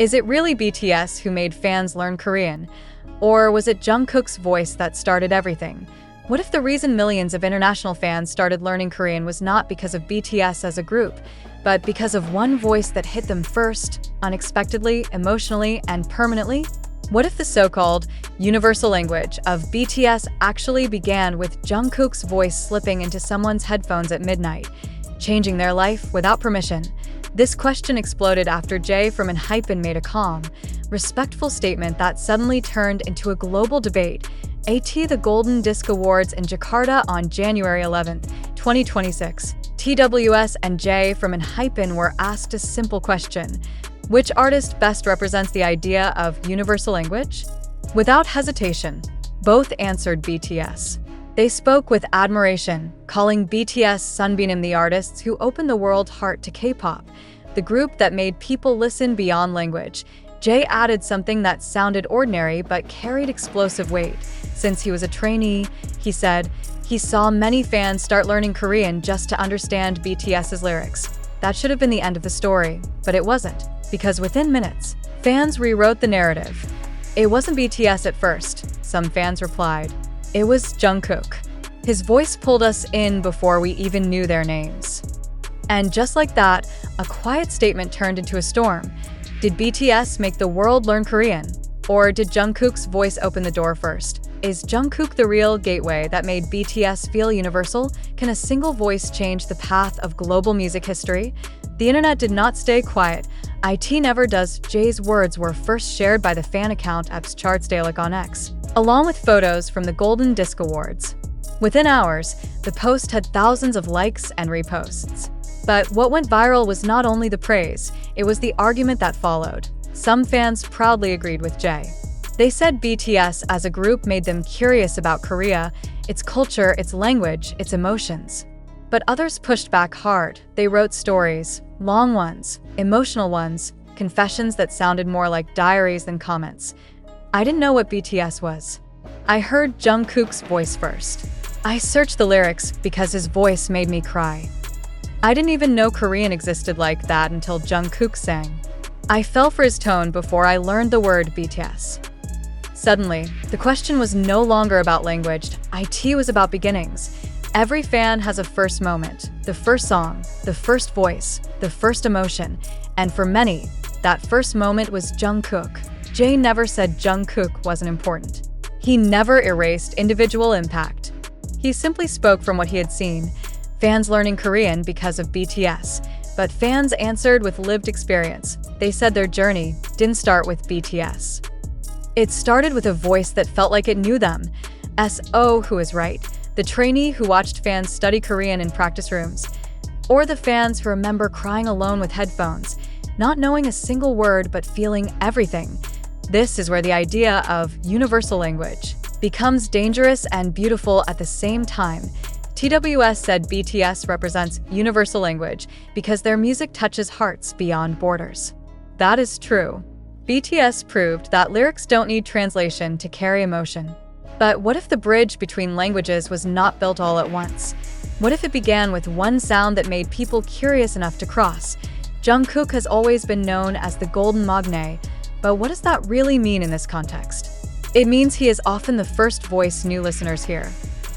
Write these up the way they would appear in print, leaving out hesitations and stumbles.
Is it really BTS who made fans learn Korean? Or was it Jungkook's voice that started everything? What if the reason millions of international fans started learning Korean was not because of BTS as a group, but because of one voice that hit them first, unexpectedly, emotionally, and permanently? What if the so-called universal language of BTS actually began with Jungkook's voice slipping into someone's headphones at midnight, changing their life without permission? This question exploded after Jae from ENHYPEN made a calm, respectful statement that suddenly turned into a global debate at the Golden Disc Awards in Jakarta on January 11, 2026. TWS and Jae from ENHYPEN were asked a simple question: which artist best represents the idea of universal language? Without hesitation, both answered BTS. They spoke with admiration, calling BTS Sunbeam the artists who opened the world heart to K-pop, the group that made people listen beyond language. Jae added something that sounded ordinary but carried explosive weight. Since he was a trainee, he said, he saw many fans start learning Korean just to understand BTS's lyrics. That should have been the end of the story, but it wasn't, because within minutes, fans rewrote the narrative. It wasn't BTS at first, some fans replied. It was Jungkook. His voice pulled us in before we even knew their names. And just like that, a quiet statement turned into a storm. Did BTS make the world learn Korean? Or did Jungkook's voice open the door first? Is Jungkook the real gateway that made BTS feel universal? Can a single voice change the path of global music history? The internet did not stay quiet. It never does. Jae's words were first shared by the fan account @ChartsDailic on X, along with photos from the Golden Disc Awards. Within hours, the post had thousands of likes and reposts. But what went viral was not only the praise, it was the argument that followed. Some fans proudly agreed with Jae. They said BTS as a group made them curious about Korea, its culture, its language, its emotions. But others pushed back hard. They wrote stories, long ones, emotional ones, confessions that sounded more like diaries than comments. I didn't know what BTS was. I heard Jungkook's voice first. I searched the lyrics because his voice made me cry. I didn't even know Korean existed like that until Jungkook sang. I fell for his tone before I learned the word BTS. Suddenly, the question was no longer about language. It was about beginnings. Every fan has a first moment, the first song, the first voice, the first emotion. And for many, that first moment was Jungkook. Jae never said Jungkook wasn't important. He never erased individual impact. He simply spoke from what he had seen. Fans learning Korean because of BTS. But fans answered with lived experience. They said their journey didn't start with BTS. It started with a voice that felt like it knew them. Who is right? The trainee who watched fans study Korean in practice rooms. Or the fans who remember crying alone with headphones, not knowing a single word but feeling everything. This is where the idea of universal language becomes dangerous and beautiful at the same time. TWS said BTS represents universal language because their music touches hearts beyond borders. That is true. BTS proved that lyrics don't need translation to carry emotion. But what if the bridge between languages was not built all at once? What if it began with one sound that made people curious enough to cross? Jungkook has always been known as the Golden Magne, but what does that really mean in this context? It means he is often the first voice new listeners hear.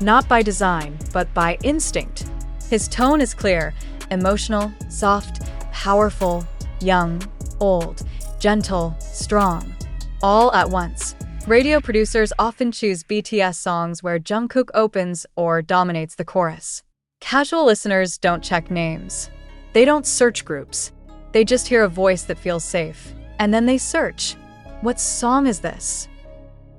Not by design, but by instinct. His tone is clear, emotional, soft, powerful, young, old, gentle, strong, all at once. Radio producers often choose BTS songs where Jungkook opens or dominates the chorus. Casual listeners don't check names. They don't search groups. They just hear a voice that feels safe. And then they search. What song is this?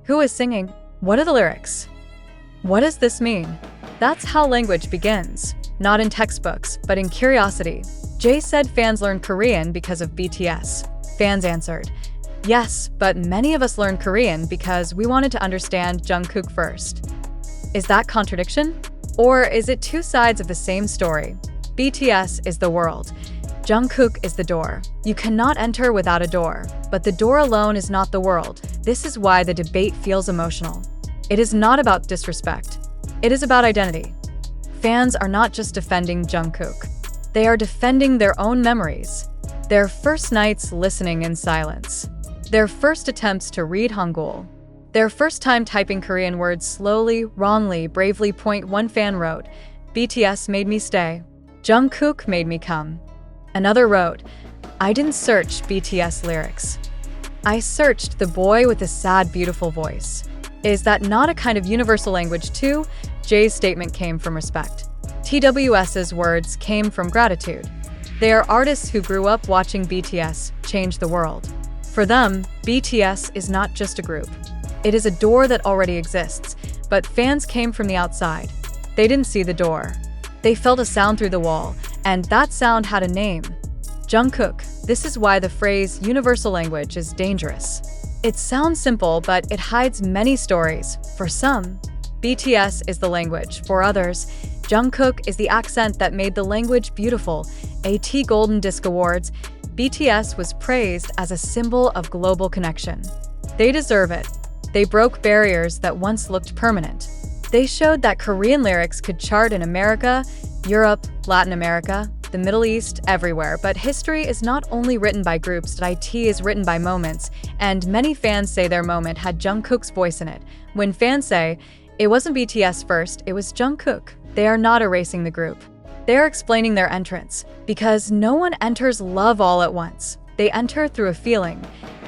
Who is singing? What are the lyrics? What does this mean? That's how language begins. Not in textbooks, but in curiosity. Jae said fans learned Korean because of BTS. Fans answered, yes, but many of us learned Korean because we wanted to understand Jungkook first. Is that contradiction? Or is it two sides of the same story? BTS is the world. Jungkook is the door. You cannot enter without a door, but the door alone is not the world. This is why the debate feels emotional. It is not about disrespect. It is about identity. Fans are not just defending Jungkook. They are defending their own memories. Their first nights listening in silence. Their first attempts to read Hangul. Their first time typing Korean words slowly, wrongly, bravely. One fan wrote, "BTS made me stay. Jungkook made me come." Another wrote, "I didn't search BTS lyrics. I searched the boy with the sad, beautiful voice." Is that not a kind of universal language too? Jay's statement came from respect. TWS's words came from gratitude. They are artists who grew up watching BTS change the world. For them, BTS is not just a group. It is a door that already exists, but fans came from the outside. They didn't see the door. They felt a sound through the wall, and that sound had a name. Jungkook. This is why the phrase universal language is dangerous. It sounds simple, but it hides many stories. For some, BTS is the language. For others, Jungkook is the accent that made the language beautiful. At Golden Disc Awards, BTS was praised as a symbol of global connection. They deserve it. They broke barriers that once looked permanent. They showed that Korean lyrics could chart in America, Europe, Latin America, the Middle East, everywhere. But history is not only written by groups, IT is written by moments, and many fans say their moment had Jungkook's voice in it. When fans say, "It wasn't BTS first, it was Jungkook," they are not erasing the group. They are explaining their entrance, because no one enters love all at once. They enter through a feeling.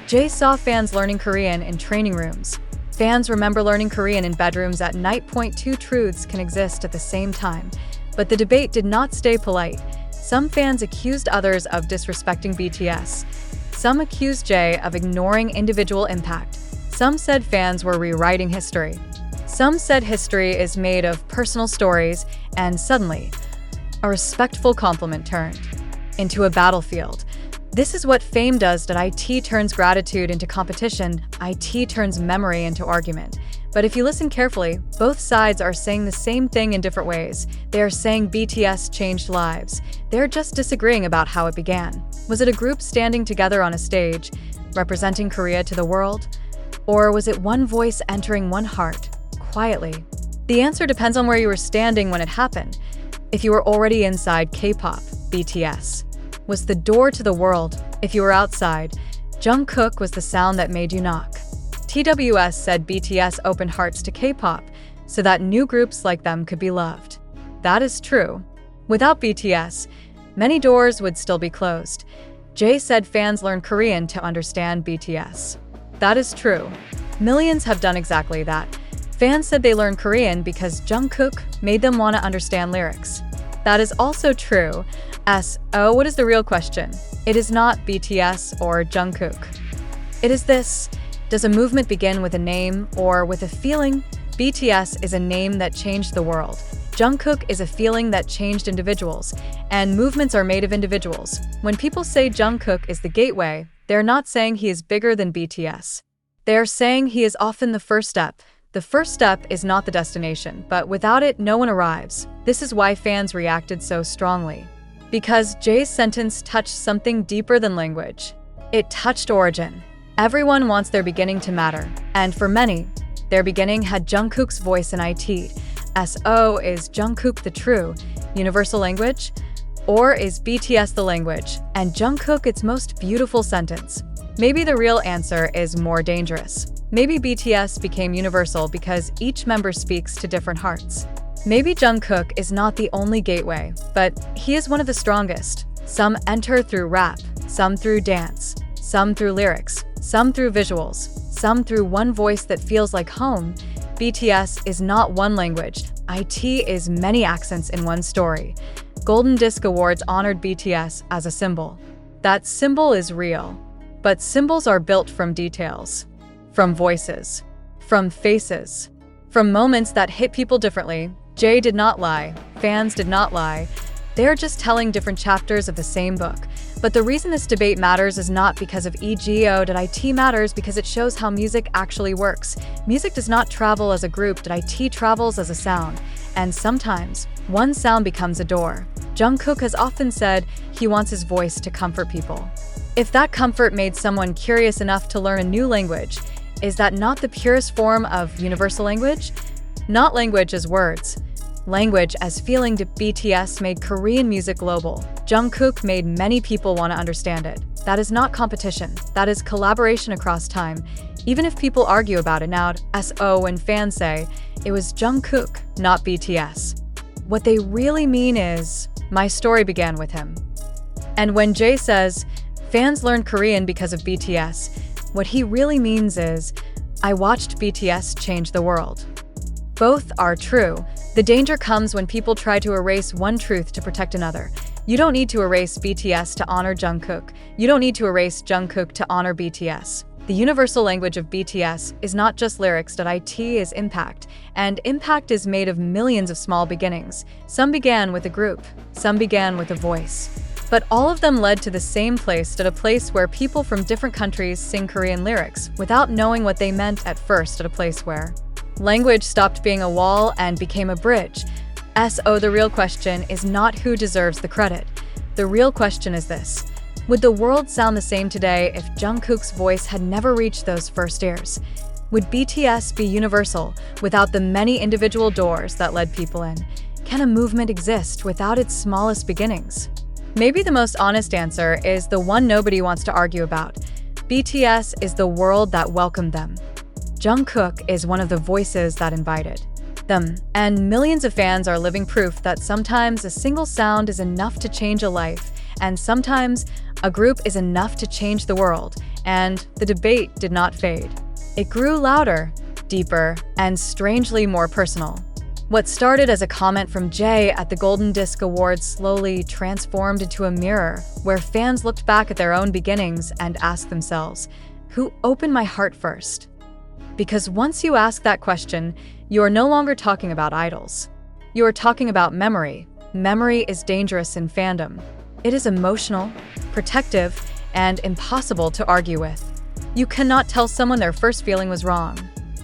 Jay saw fans learning Korean in training rooms. Fans remember learning Korean in bedrooms at night. Two truths can exist at the same time. But the debate did not stay polite. Some fans accused others of disrespecting BTS. Some accused Jay of ignoring individual impact. Some said fans were rewriting history. Some said history is made of personal stories, and suddenly, a respectful compliment turned into a battlefield. This is what fame does. IT turns gratitude into competition. IT turns memory into argument. But if you listen carefully, both sides are saying the same thing in different ways. They are saying BTS changed lives. They're just disagreeing about how it began. Was it a group standing together on a stage, representing Korea to the world? Or was it one voice entering one heart, quietly? The answer depends on where you were standing when it happened. If you were already inside K-pop, BTS was the door to the world. If you were outside, Jungkook was the sound that made you knock. TWS said BTS opened hearts to K-pop so that new groups like them could be loved. That is true. Without BTS, many doors would still be closed. Jay said fans learned Korean to understand BTS. That is true. Millions have done exactly that. Fans said they learned Korean because Jungkook made them want to understand lyrics. That is also true. So, what is the real question? It is not BTS or Jungkook. It is this: does a movement begin with a name or with a feeling? BTS is a name that changed the world. Jungkook is a feeling that changed individuals, and movements are made of individuals. When people say Jungkook is the gateway, they're not saying he is bigger than BTS. They are saying he is often the first step. The first step is not the destination, but without it, no one arrives. This is why fans reacted so strongly. Because Jay's sentence touched something deeper than language. It touched origin. Everyone wants their beginning to matter, and for many, their beginning had Jungkook's voice in IT. So, is Jungkook the true, universal language? Or is BTS the language, and Jungkook its most beautiful sentence? Maybe the real answer is more dangerous. Maybe BTS became universal because each member speaks to different hearts. Maybe Jungkook is not the only gateway, but he is one of the strongest. Some enter through rap, some through dance, some through lyrics, some through visuals, some through one voice that feels like home. BTS is not one language. IT is many accents in one story. Golden Disc Awards honored BTS as a symbol. That symbol is real. But symbols are built from details, from voices, from faces, from moments that hit people differently. Jay did not lie. Fans did not lie. They're just telling different chapters of the same book. But the reason this debate matters is not because of ego.it matters because it shows how music actually works. Music does not travel as a group, .it travels as a sound. And sometimes, one sound becomes a door. Jungkook has often said he wants his voice to comfort people. If that comfort made someone curious enough to learn a new language, is that not the purest form of universal language? Not language as words, Language as feeling to BTS made Korean music global. Jungkook made many people want to understand it. That is not competition. That is collaboration across time. Even if people argue about it now, so when fans say, it was Jungkook, not BTS. What they really mean is, my story began with him. And when Jay says, fans learned Korean because of BTS, what he really means is, I watched BTS change the world. Both are true. The danger comes when people try to erase one truth to protect another. You don't need to erase BTS to honor Jungkook. You don't need to erase Jungkook to honor BTS. The universal language of BTS is not just lyrics. It is impact. And impact is made of millions of small beginnings. Some began with a group. Some began with a voice. But all of them led to the same place, a place where people from different countries sing Korean lyrics without knowing what they meant at first, a place where language stopped being a wall and became a bridge. The real question is not who deserves the credit. The real question is this. Would the world sound the same today if Jungkook's voice had never reached those first ears? Would BTS be universal without the many individual doors that led people in? Can a movement exist without its smallest beginnings? Maybe the most honest answer is the one nobody wants to argue about. BTS is the world that welcomed them. Jungkook is one of the voices that invited them. And millions of fans are living proof that sometimes a single sound is enough to change a life, and sometimes a group is enough to change the world. And the debate did not fade. It grew louder, deeper, and strangely more personal. What started as a comment from Jay at the Golden Disc Awards slowly transformed into a mirror where fans looked back at their own beginnings and asked themselves, who opened my heart first? Because once you ask that question, you are no longer talking about idols. You are talking about memory. Memory is dangerous in fandom. It is emotional, protective, and impossible to argue with. You cannot tell someone their first feeling was wrong.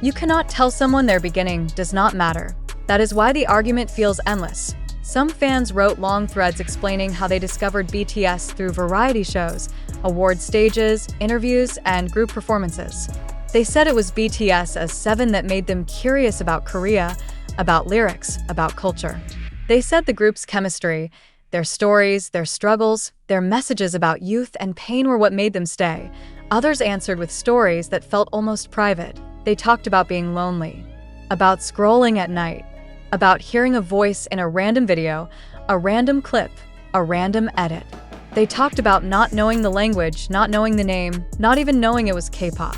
You cannot tell someone their beginning does not matter. That is why the argument feels endless. Some fans wrote long threads explaining how they discovered BTS through variety shows, award stages, interviews, and group performances. They said it was BTS as 7 that made them curious about Korea, about lyrics, about culture. They said the group's chemistry, their stories, their struggles, their messages about youth and pain were what made them stay. Others answered with stories that felt almost private. They talked about being lonely, about scrolling at night, about hearing a voice in a random video, a random clip, a random edit. They talked about not knowing the language, not knowing the name, not even knowing it was K-pop.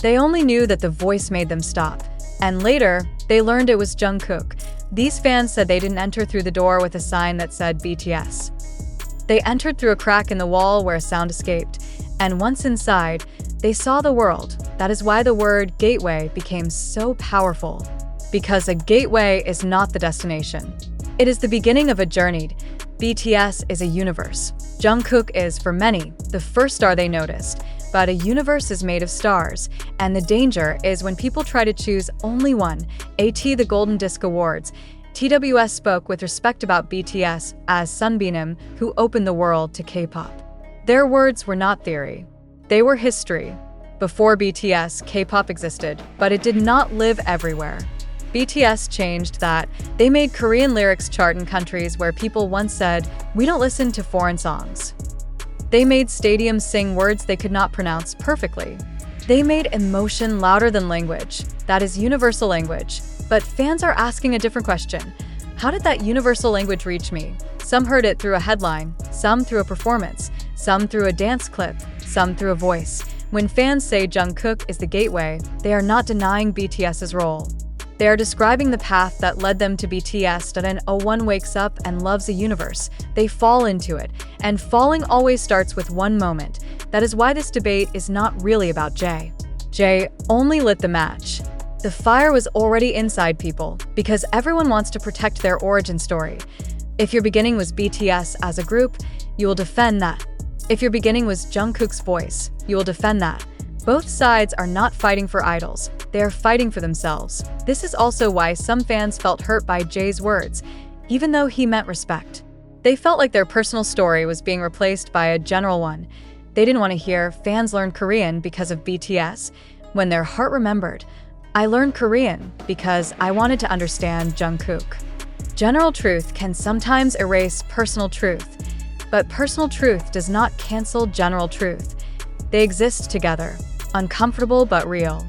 They only knew that the voice made them stop. And later, they learned it was Jungkook. These fans said they didn't enter through the door with a sign that said BTS. They entered through a crack in the wall where a sound escaped. And once inside, they saw the world. That is why the word gateway became so powerful. Because a gateway is not the destination. It is the beginning of a journey. BTS is a universe. Jungkook is, for many, the first star they noticed. But a universe is made of stars, and the danger is when people try to choose only one. At the Golden Disc Awards, TWS spoke with respect about BTS as Sunbeam, who opened the world to K-pop. Their words were not theory. They were history. Before BTS, K-pop existed, but it did not live everywhere. BTS changed that. They made Korean lyrics chart in countries where people once said, "We don't listen to foreign songs." They made stadiums sing words they could not pronounce perfectly. They made emotion louder than language. That is universal language. But fans are asking a different question. How did that universal language reach me? Some heard it through a headline, some through a performance, some through a dance clip, some through a voice. When fans say Jungkook is the gateway, they are not denying BTS's role. They are describing the path that led them to BTS. When one wakes up and loves a universe, they fall into it, and falling always starts with one moment. That is why this debate is not really about Jay. Jay only lit the match. The fire was already inside people, because everyone wants to protect their origin story. If your beginning was BTS as a group, you will defend that. If your beginning was Jungkook's voice, you will defend that. Both sides are not fighting for idols. They are fighting for themselves. This is also why some fans felt hurt by Jay's words, even though he meant respect. They felt like their personal story was being replaced by a general one. They didn't want to hear fans learned Korean because of BTS, when their heart remembered, I learned Korean because I wanted to understand Jungkook. General truth can sometimes erase personal truth, but personal truth does not cancel general truth. They exist together, uncomfortable but real.